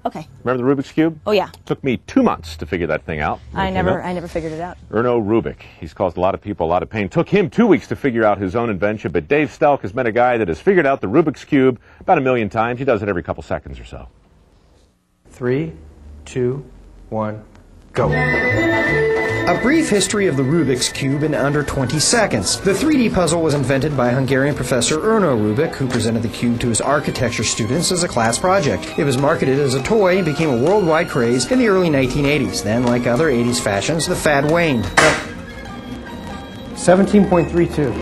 Okay. Remember the Rubiks Cube? Oh, yeah. Took me 2 months to figure that thing out. I never figured it out. Erno Rubik. He's caused a lot of people a lot of pain. Took him 2 weeks to figure out his own invention, but Dave Stelk has met a guy that has figured out the Rubiks Cube about 1,000,000 times. He does it every couple seconds or so. 3, 2, 1, go. A brief history of the Rubiks Cube in under 20 seconds. The 3D puzzle was invented by Hungarian professor Erno Rubik, who presented the cube to his architecture students as a class project. It was marketed as a toy and became a worldwide craze in the early 1980s. Then, like other 80s fashions, the fad waned. 17.32.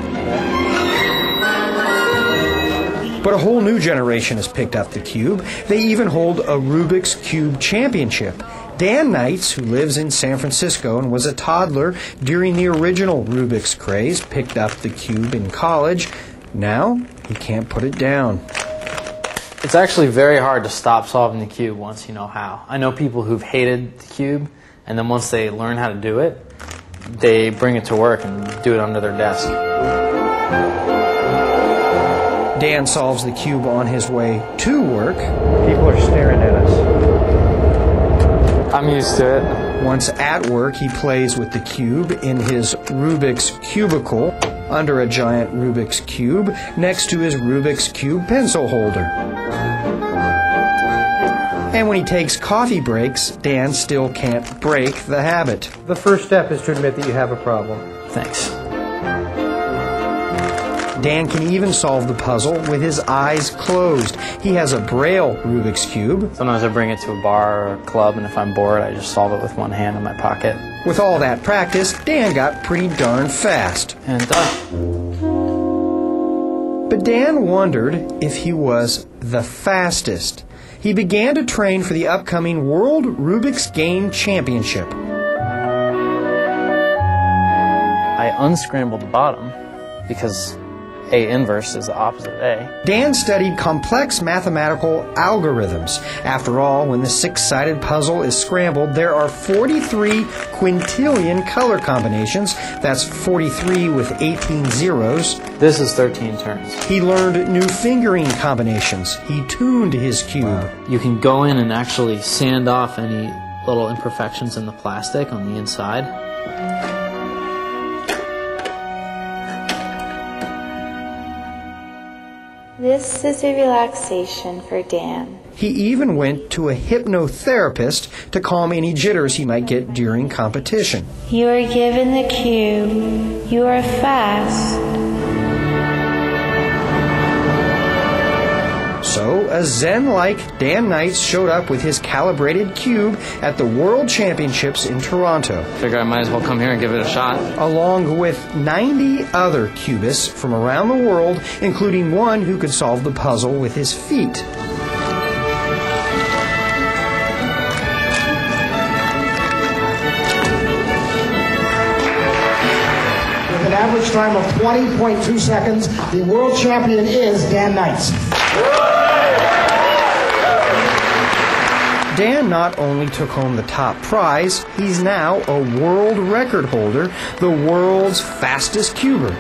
But a whole new generation has picked up the cube. They even hold a Rubiks Cube championship. Dan Knights, who lives in San Francisco and was a toddler during the original Rubik's craze, picked up the cube in college. Now, he can't put it down. It's actually very hard to stop solving the cube once you know how. I know people who've hated the cube, and then once they learn how to do it, they bring it to work and do it under their desk. Dan solves the cube on his way to work. People are staring at us. I'm used to it. Once at work, he plays with the cube in his Rubik's cubicle under a giant Rubik's Cube next to his Rubik's Cube pencil holder. And when he takes coffee breaks, Dan still can't break the habit. The first step is to admit that you have a problem. Thanks. Dan can even solve the puzzle with his eyes closed. He has a Braille Rubik's Cube. Sometimes I bring it to a bar or a club, and if I'm bored, I just solve it with one hand in my pocket. With all that practice, Dan got pretty darn fast. And done. But Dan wondered if he was the fastest. He began to train for the upcoming World Rubik's Game Championship. I unscrambled the bottom because A inverse is the opposite of A. Dan studied complex mathematical algorithms. After all, when the six-sided puzzle is scrambled, there are 43 quintillion color combinations. That's 43 with 18 zeros. This is 13 turns. He learned new fingering combinations. He tuned his cube. You can go in and actually sand off any little imperfections in the plastic on the inside. This is a relaxation for Dan. He even went to a hypnotherapist to calm any jitters he might get during competition. You are given the cube. You are fast. So, a Zen-like Dan Knights showed up with his calibrated cube at the World Championships in Toronto. Figure I might as well come here and give it a shot. Along with 90 other cubists from around the world, including one who could solve the puzzle with his feet. With an average time of 20.2 seconds, the world champion is Dan Knights. Dan not only took home the top prize, he's now a world record holder, the world's fastest cuber.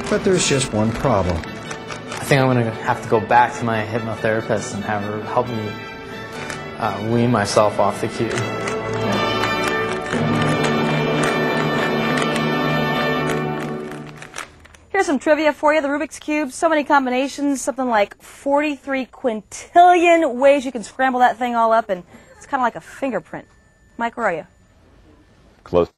But there's just one problem. I think I'm going to have to go back to my hypnotherapist and have her help me wean myself off the cube. Here's some trivia for you. The Rubik's Cube, so many combinations, something like 43 quintillion ways you can scramble that thing all up, and it's kind of like a fingerprint. Mike, where are you? Close.